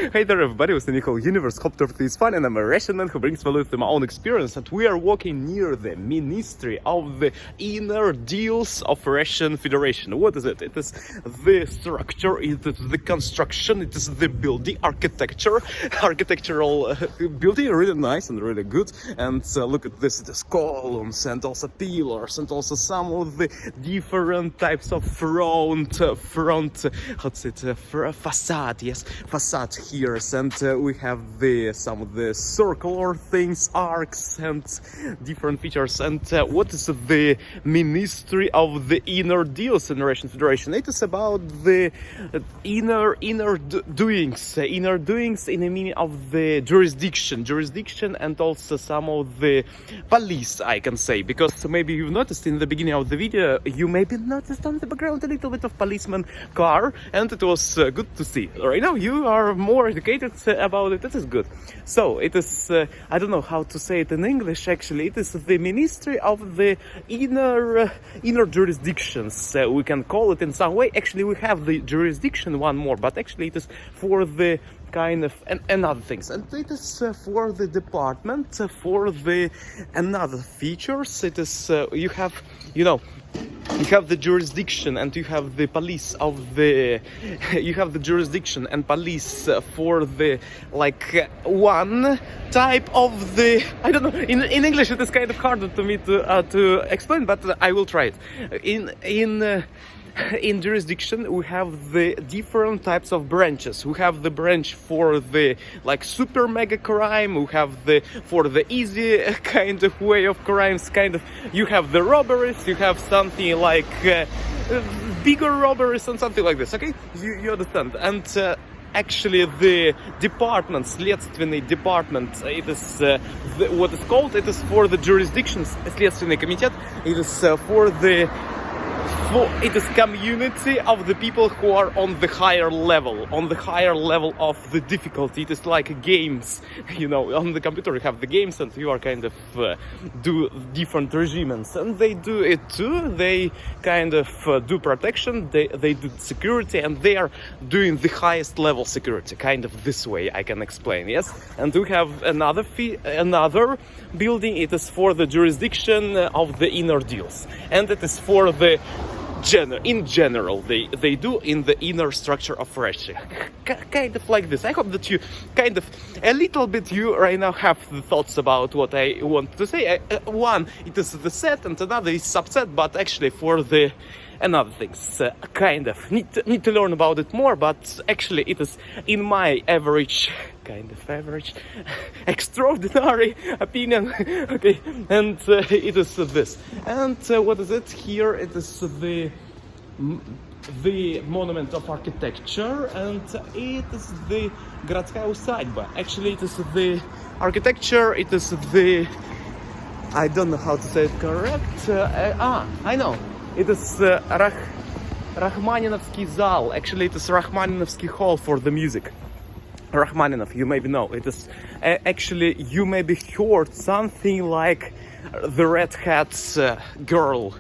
Hey there everybody, it's the Nicole Universe. Hope everything is fun, and I'm a Russian man who brings value to my own experience, and we are walking near the Ministry of the Inner Deals of Russian Federation. What is it? It is the structure, it is the construction, it is the building, architectural building, really nice and really good. And look at this, it is columns and also pillars and also some of the different types of facade, yes, facade here, and we have some of the circular things, arcs and different features. And what is the Ministry of the Inner Deals in Russian Federation? It is about the inner doings in the meaning of the jurisdiction and also some of the police, I can say, because maybe you've noticed in the beginning of the video, you maybe noticed on the background a little bit of policeman car, and it was good to see. Right now you are more educated about it. That is good. So it is I don't know how to say it in English. Actually, it is the Ministry of the Inner Jurisdictions. We can call it in some way. Actually, we have the jurisdiction one more, but actually it is for the kind of and other things, and it is for the department, for the another features. It is you have the jurisdiction and you have the police of the you have the jurisdiction and police for the one type of the, I don't know, in English it is kind of harder to me to explain, but I will try it. In jurisdiction we have the different types of branches. We have the branch for the super mega crime, we have the for the easy kind of way of crimes, you have the robberies, you have something like bigger robberies and something like this, okay? You understand? And actually the department, Следственный department, it is what is called, it is for the jurisdictions, Следственный комитет, it is it is community of the people who are on the higher level of the difficulty. It is like games, on the computer you have the games and you are kind of do different regimes, and they do it too. They kind of do protection, they do security, and they are doing the highest level security, kind of this way I can explain, yes. And we have another building, it is for the jurisdiction of the inner deals, and it is for the in general they do in the inner structure of Russia, kind of like this. I hope that you kind of a little bit you right now have the thoughts about what I want to say. One, it is the set, and another is subset, but actually for the another things kind of need to learn about it more, but actually it is in my average extraordinary opinion, okay. And it is this, and what is it here? It is the monument of architecture, and it is the городская усадьба. Actually it is the architecture, it is the, I don't know how to say it correct, I know, it is Rachmaninoffsky Zal. Actually it is Rachmaninoffsky Hall for the music. Rachmaninoff, you maybe know. It is actually, you maybe heard something like the Red Hat's girl.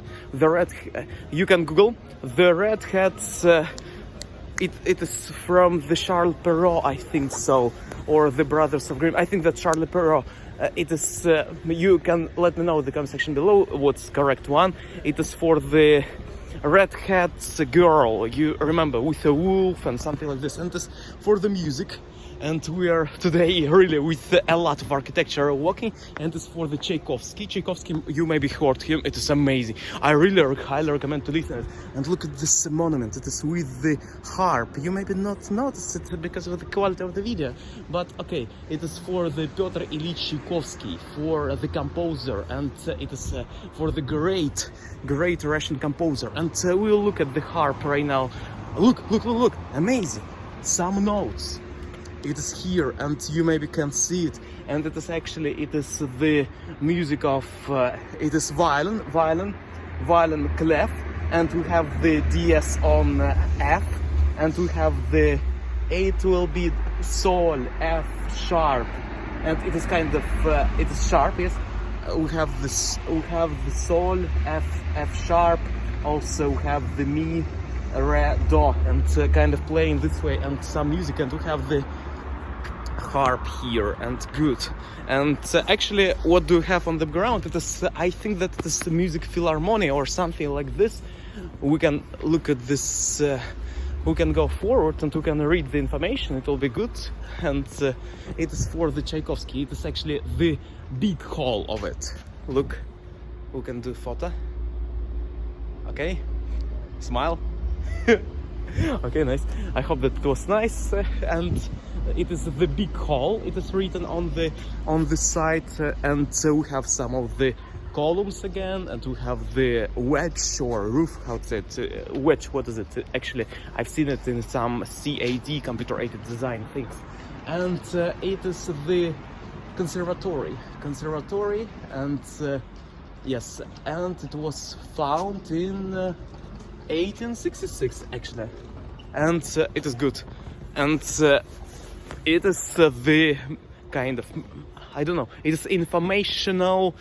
You can Google the Red Hat's. It is from the Charles Perrault, I think so, or the Brothers of Grimm. I think that Charles Perrault. It is. You can let me know in the comment section below what's correct one. It is for the Red Hat's girl. You remember, with a wolf and something like this, and it is for the music. And we are today really with a lot of architecture walking, and it's for the Tchaikovsky, you maybe heard him, it is amazing. I really highly recommend to listen. And look at this monument, it is with the harp. You maybe not notice it because of the quality of the video, but okay, it is for the Pyotr Ilyich Tchaikovsky, for the composer, and it is for the great Russian composer. And we will look at the harp right now. Look, amazing, some notes. It is here, and you maybe can see it, and it is actually, it is the music of it is violin clef, and we have the DS on F, and we have the it will be Sol F sharp, and it is kind of it is sharp, yes. We have the Sol F sharp, also we have the Mi Re Do, and kind of playing this way, and some music, and we have the harp here, and good. And actually, what do you have on the ground? It is, I think that it is the music philharmonia or something like this. We can look at this. We can go forward and we can read the information. It will be good. And it is for the Tchaikovsky. It is actually the big hall of it. Look, we can do photo. Okay, smile. Okay, nice. I hope that it was nice. And it is the big hall. It is written on the side, and we have some of the columns again, and we have the wedge or roof. How to say it? Wedge. What is it? Actually, I've seen it in some CAD, computer-aided design things. And it is the conservatory. And yes, and it was found in 1866 actually, and it is good. And it is the kind of, I don't know, it is informational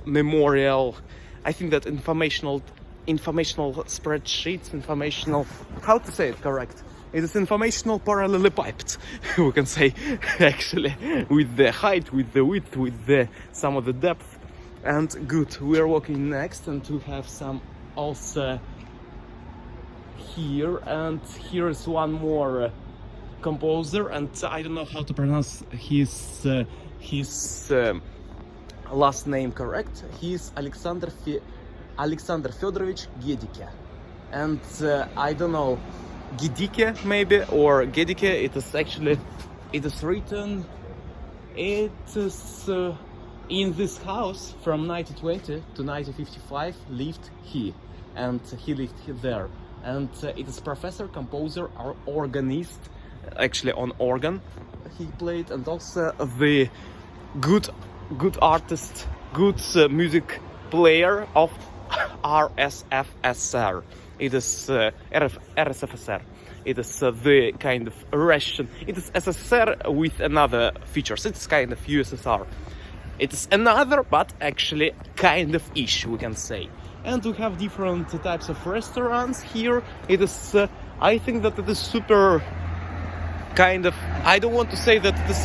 memorial. I think that informational spreadsheets, informational, how to say it correct? It is informational parallelepiped, we can say, actually, with the height, with the width, with the some of the depth. And good, we are walking next, and we have some also here, and here is one more composer, and I don't know how to pronounce his last name correct. He is Alexander Fedorovich Gedike, and I don't know, Gedike maybe, or Gedike. It is actually, it is written, it is in this house from 1920 to 1955 lived he, and he lived there. And it is professor, composer, or organist, actually on organ he played, and also the good artist, good music player of RSFSR. It is RSFSR. It is the kind of Russian. It is SSR with another features. It's kind of USSR. It is another, but actually kind of ish, we can say. And we have different types of restaurants here. It is, I think that it is super kind of, I don't want to say that it is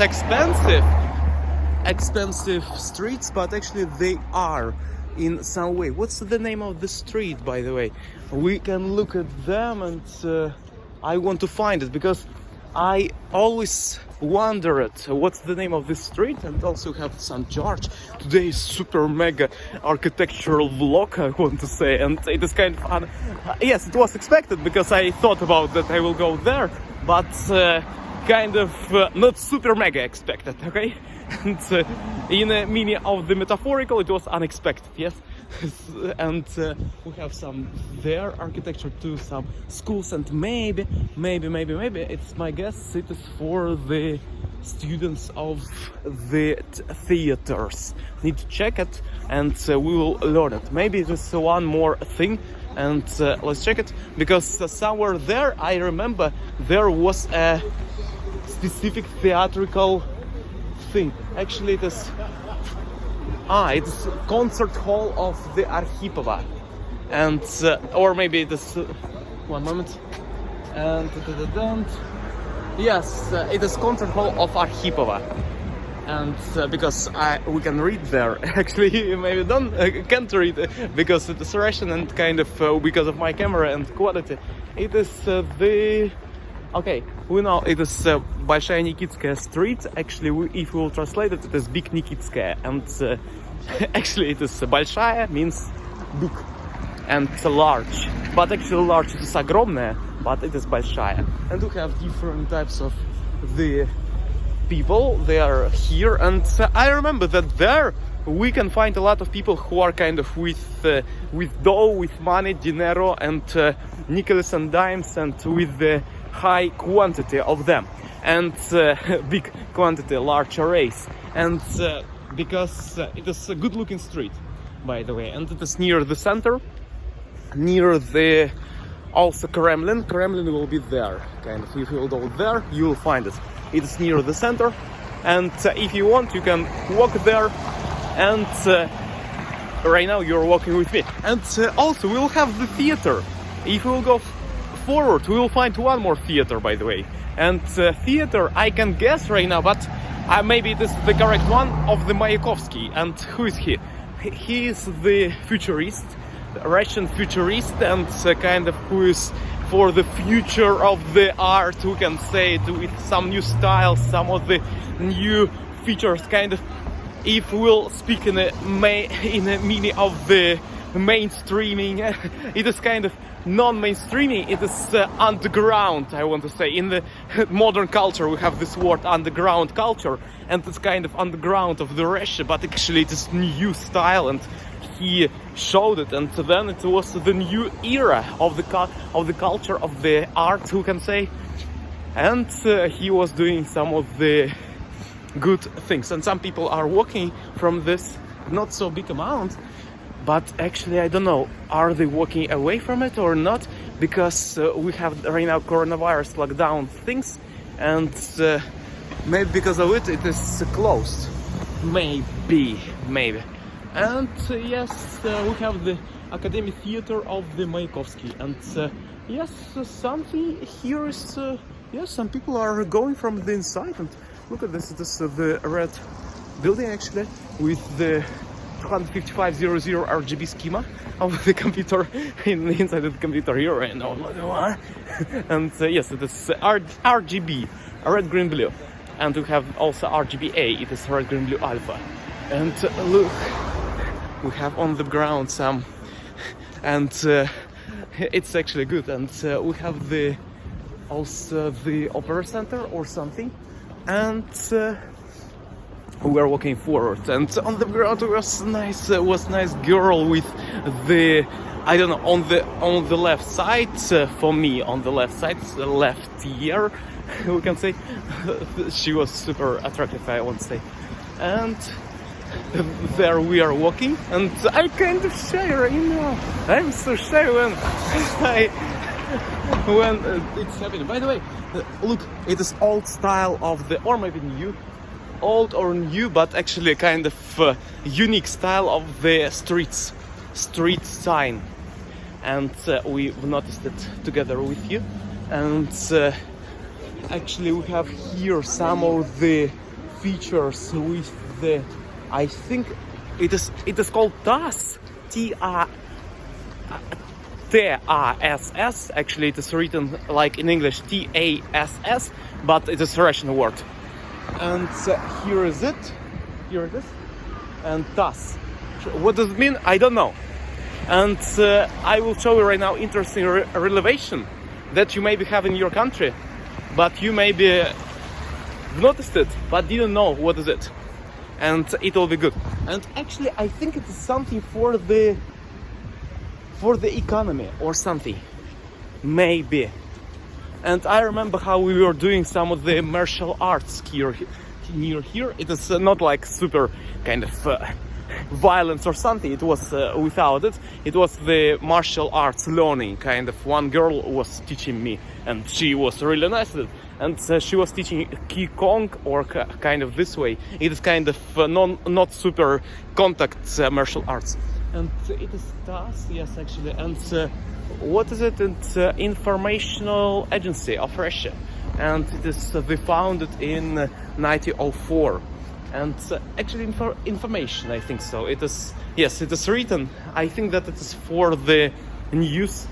expensive streets, but actually they are in some way. What's the name of the street, by the way? We can look at them, and I want to find it because I always wondered what's the name of this street, and also have some church. Today is super mega architectural vlog, I want to say, and it is kind of fun. Yes, it was expected because I thought about that I will go there, but kind of not super mega expected, okay? And in a meaning of the metaphorical, it was unexpected, yes. And we have some there architecture too, some schools, and maybe it's my guess it is for the students of the theaters. Need to check it, and we will learn it. Maybe it is one more thing, and let's check it, because somewhere there I remember there was a specific theatrical thing. Actually, it is concert hall of the Arkhipova, and or maybe it is one moment, and yes, it is concert hall of Arkhipova, and because we can read there. Actually, maybe can't read because it is Russian, and kind of because of my camera and quality. It is the okay. We know it is Большая Nikitskaya street. Actually, if we will translate it, it is Big Nikitskaya, and actually it is Большая means big and large. But actually large it is огромная, but it is Большая. And we have different types of the people. They are here, and I remember that there we can find a lot of people who are kind of with dough, with money, dinero, and nickels and dimes, and with the high quantity of them, and big quantity, large arrays, and because it is a good looking street, by the way, and it is near the center, near the also Kremlin will be there, kind of. If you will go there, you will find it. It is near the center, and if you want you can walk there, and right now you're walking with me. And also we will have the theater. If we will go forward, we will find one more theater, by the way. And theater, I can guess right now, but maybe this is the correct one, of the Mayakovsky. And who is he? He is the futurist, the Russian futurist, and kind of who is for the future of the art, who can say it, with some new styles, some of the new features, kind of, if we'll speak in a meaning of the mainstreaming, it is kind of non-mainstreaming, it is underground, I want to say. In the modern culture we have this word underground culture, and it's kind of underground of the Russia, but actually it is new style, and he showed it, and then it was the new era of the culture of the art, who can say, and he was doing some of the good things, and some people are walking from this not so big amount, but actually I don't know, are they walking away from it or not, because we have right now coronavirus lockdown things, and maybe because of it is closed, maybe. And yes, we have the Academy Theater of the Mayakovsky, and yes, something here is yes, some people are going from the inside, and look at this, the red building actually, with the 25500 RGB schema of the computer inside the computer here right now. And yes, it is RGB, red, green, blue, and we have also RGBA, it is red, green, blue, alpha. And look, we have on the ground some, and it's actually good. And we have also the opera center or something, and we are walking forward. And on the ground was nice girl with the, I don't know, on the left side, for me on the left side, left ear, we can say, she was super attractive, I want to say. And there we are walking, and I'm kind of shy right now. I'm so shy when it's happening. By the way, look, it is old style of the, or maybe new, old or new, but actually kind of unique style of the street sign. And we've noticed it together with you. And actually we have here some of the features with the, I think it is called TASS, T-A-S-S. Actually it is written like in English T-A-S-S, but it is a Russian word. And here it is, and TASS. What does it mean? I don't know. And I will show you right now interesting relevation that you maybe have in your country, but you maybe noticed it but didn't know what is it, and it will be good. And actually I think it is something for the economy or something, maybe. And I remember how we were doing some of the martial arts here near here. It is not like super kind of violence or something, it was without it. It was the martial arts learning, kind of. One girl was teaching me, and she was really nice at it. And she was teaching Qigong, or kind of this way. It is kind of not super contact martial arts. And it is TASS, yes, actually. And what is it? It's informational agency of Russia, and it is they founded in 1904. And actually information, I think so. It is, yes, it is written. I think that it is for the news,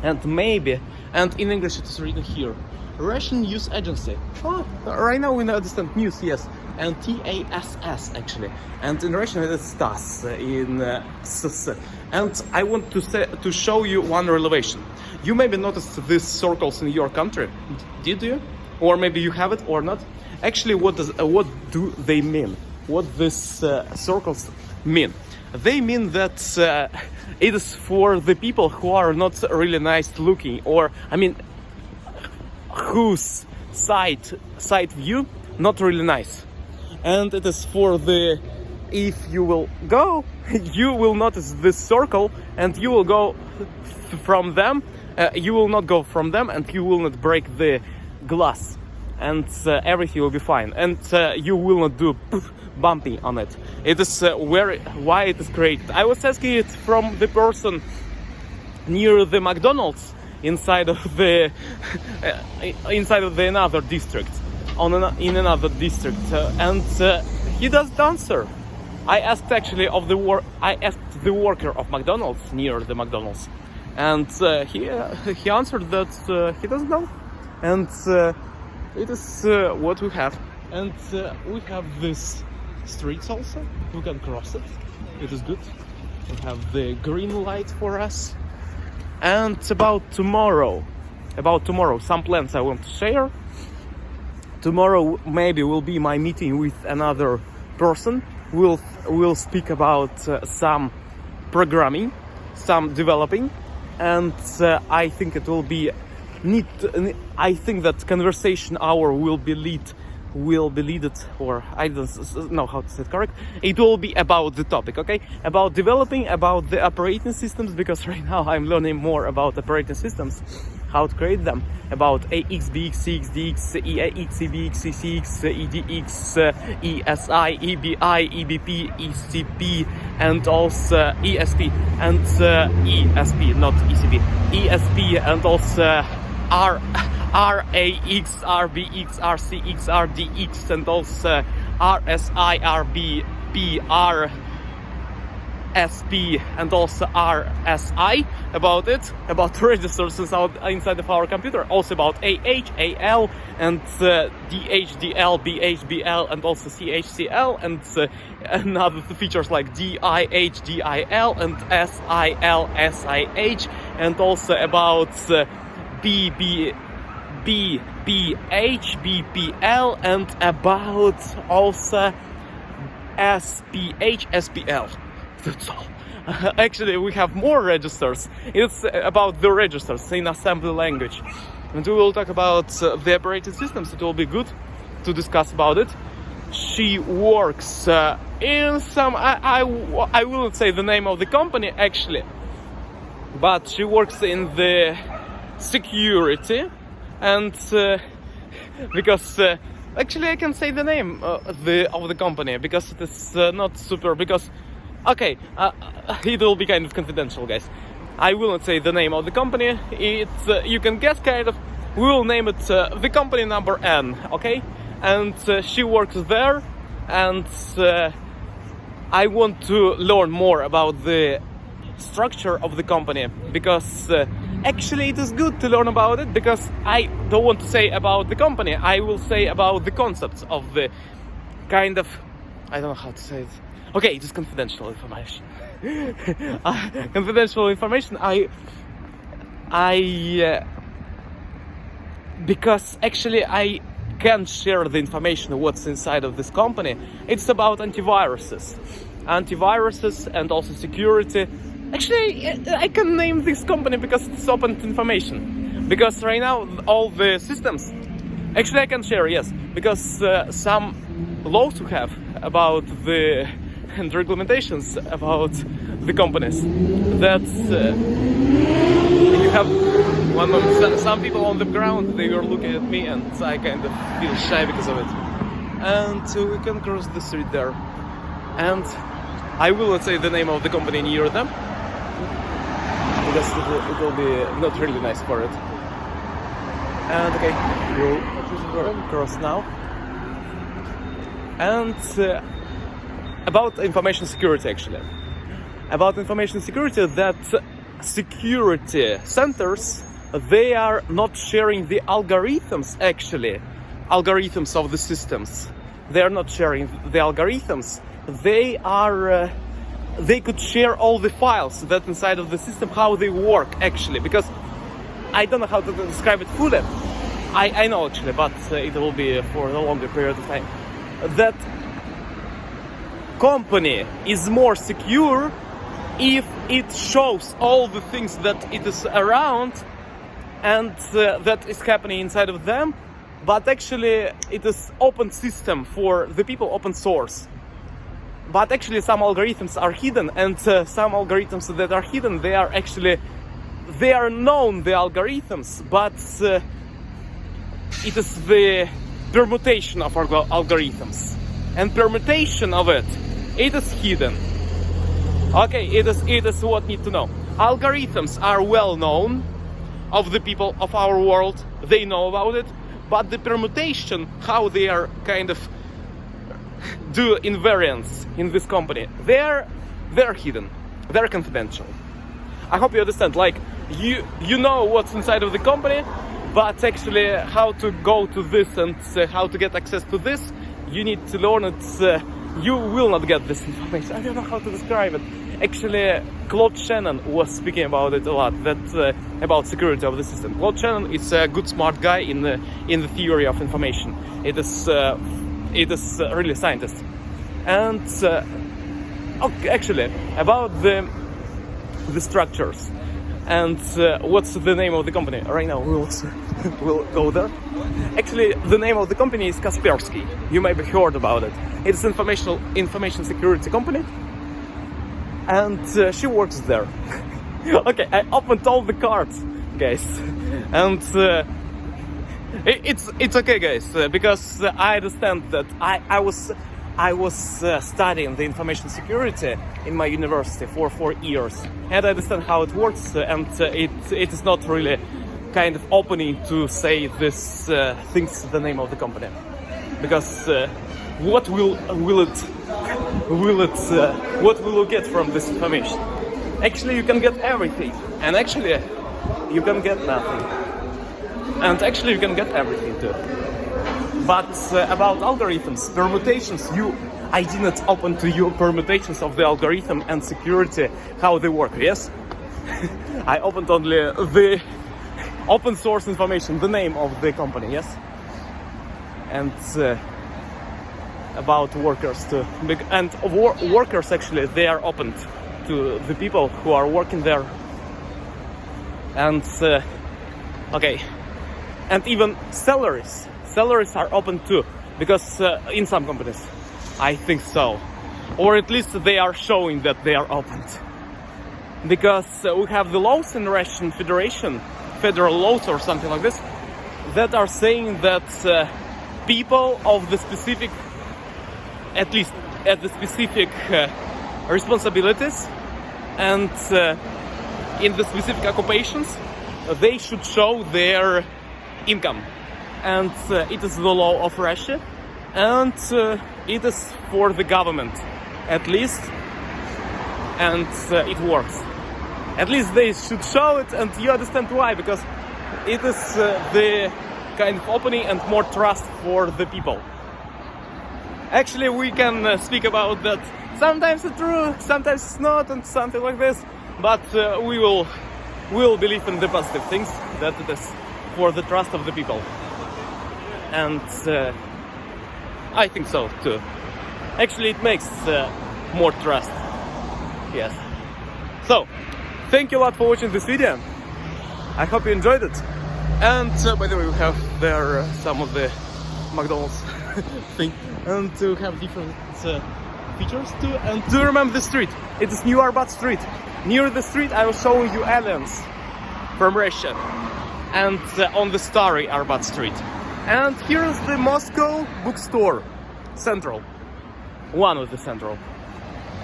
and maybe, and in English it is written here, Russian News Agency. Oh, right now we understand news, yes, and TASS actually, and in Russian it is TASS in SS. And I want to show you one relevation. You maybe noticed these circles in your country, did you? Or maybe you have it or not. Actually, what do they mean? What these circles mean? They mean that it is for the people who are not really nice looking, or I mean, whose side view not really nice. And it is for the, if you will go, you will notice this circle, and you will go from them. You will not go from them, and you will not break the glass. And everything will be fine, and you will not do bumping on it. It is why it is created. I was asking it from the person near the McDonald's, inside of the another district, in another district, and he doesn't answer. I asked actually I asked the worker of McDonald's near the McDonald's, and he answered that he doesn't know, and it is what we have. And we have this streets also. We can cross it. It is good. We have the green light for us. And about tomorrow, some plans I want to share. Tomorrow maybe will be my meeting with another person. We'll speak about some programming, some developing, and I think it will be neat. I think that conversation hour will be leaded, or I don't know how to say it correct. It will be about the topic, okay? About developing, about the operating systems, because right now I'm learning more about operating systems, how to create them, about AX, BX, CX, DX, EAX, EBX, CCX, EDX, ESI, EBI, EBP, ECP, and also ESP, and ESP, not ECP, ESP, and also RAX, RBX, RCX, RDX, and also RSI, RBP, RSP, and also RSI, about it, about registers inside of our computer, also about AH, AL, and DH, DL, BH, BL, and also CH, CL, and other features like DIH, DIL, and SIL, SIH, and also about BBH, BPL, and about also SPH, SPL. That's all. Actually, we have more registers. It's about the registers in assembly language. And we will talk about the operating systems. It will be good to discuss about it. She works in some... I wouldn't say the name of the company, actually. But she works in the security. And because actually I can say the name of the company, because it is not super, because okay, it will be kind of confidential, guys. I will not say the name of the company. It's you can guess kind of. We will name it the company number N, okay? And she works there, and I want to learn more about the structure of the company, because actually it is good to learn about it, because I don't want to say about the company, I will say about the concepts of the kind of, I don't know how to say it. Okay, it is confidential information. Confidential information. Because actually I can't share the information of what's inside of this company. It's about antiviruses, and also security. Actually, I can name this company because it's open information. Because right now all the systems, actually I can share, yes, because some laws we have about the and regulations about the companies. That's you have one moment. Some people on the ground, they were looking at me, and I kind of feel shy because of it. And we can cross the street there, and I will not say the name of the company near them, because it will be not really nice for it. And okay, we'll cross now. And about information security, actually. About information security, that security centers, they are not sharing the algorithms, actually. Algorithms of the systems. They are not sharing the algorithms. They are... they could share all the files that inside of the system, how they work, actually. Because I don't know how to describe it fully. I know, actually, but it will be for a longer period of time. That company is more secure if it shows all the things that it is around and that is happening inside of them, but actually it is open system for the people, open source. But actually some algorithms are hidden, and some algorithms that are hidden, they are actually, they are known, the algorithms, but it is the permutation of algorithms, and permutation of it is hidden. Okay, it is what need to know. Algorithms are well known, of the people of our world, they know about it, but the permutation, how they are kind of do invariants in this company, they're hidden, they're confidential. I hope you understand, like you know what's inside of the company, but actually how to go to this and how to get access to this, you need to learn it. You will not get this information. I don't know how to describe it. Actually, Claude Shannon was speaking about it a lot, that about security of the system. Claude Shannon is a good, smart guy in the theory of information. It is really a scientist. And actually, about the structures and what's the name of the company? Right now we'll go there. Actually, the name of the company is Kaspersky. You may have heard about it. It's an information security company, and she works there. Okay, I opened all the cards, guys, and it's okay, guys, because I understand that I was studying the information security in my university for 4 years, and I understand how it works, and it is not really kind of opening to say this things the name of the company, because what will you get from this information? Actually, you can get everything, and actually you can get nothing, and actually you can get everything too. But about algorithms, permutations, I didn't open to you permutations of the algorithm and security, how they work, yes? I opened only the open source information, the name of the company, yes? And about workers too. And workers, actually, they are opened to the people who are working there. And, okay. And even salaries are open too, because in some companies, I think so, or at least they are showing that they are opened, because we have the laws in Russian Federation, federal laws or something like this, that are saying that people of the specific, at least at the specific responsibilities and in the specific occupations, they should show their income. And it is the law of Russia, and it is for the government, at least, and it works. At least they should show it, and you understand why, because it is the kind of opening and more trust for the people. Actually, we can speak about that. Sometimes it's true, sometimes it's not, and something like this, but we'll believe in the positive things, that it is for the trust of the people. And I think so too. Actually, it makes more trust. Yes. So, thank you a lot for watching this video. I hope you enjoyed it. And by the way, we have there some of the McDonald's thing, and we have different features too. And do remember the street? It is New Arbat Street. Near the street, I was showing you aliens from Russia, and on the starry Arbat Street. And here is the Moscow bookstore, Central. One of the Central.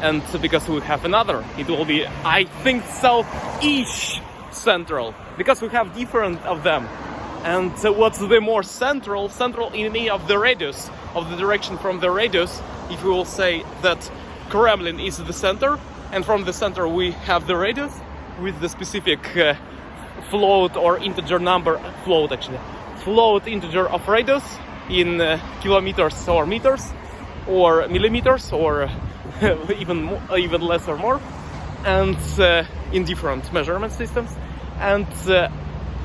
And because we have another, it will be, I think, South-ish Central. Because we have different of them. And what's the more central in any of the radius, of the direction from the radius, if we will say that Kremlin is the center, and from the center we have the radius with the specific float or integer number, float integer of radius in kilometers or meters or millimeters or even less or more, and in different measurement systems, and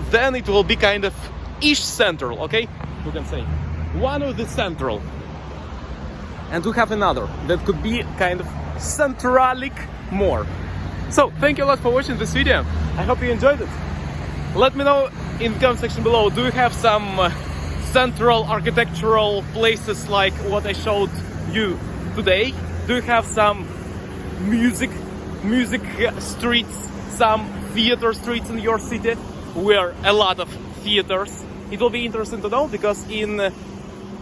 then it will be kind of ish central, okay? We can say one of the central, and we have another that could be kind of centralic more. So thank you a lot for watching this video. I hope you enjoyed it. Let me know in the comment section below, do you have some central architectural places like what I showed you today? Do you have some music streets, some theater streets in your city, where a lot of theaters? It will be interesting to know, because in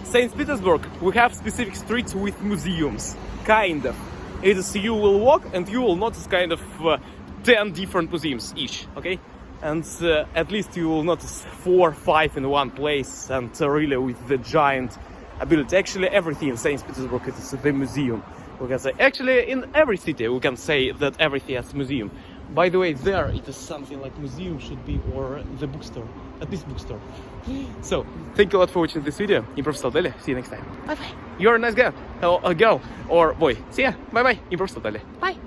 St. Petersburg we have specific streets with museums, kind of. It is, you will walk and you will notice kind of 10 different museums each, okay? and at least you will notice 4 5 in one place, and really with the giant ability. Actually everything in St. Petersburg it is the museum, we can say. Actually in every city we can say that everything has museum. By the way, there it is something like museum should be, or the bookstore, at least bookstore. So thank you a lot for watching this video. Improv Style. See you next time. Bye bye. You're a nice guy, or girl, or boy. See ya. Bye bye. Improv Style. Bye.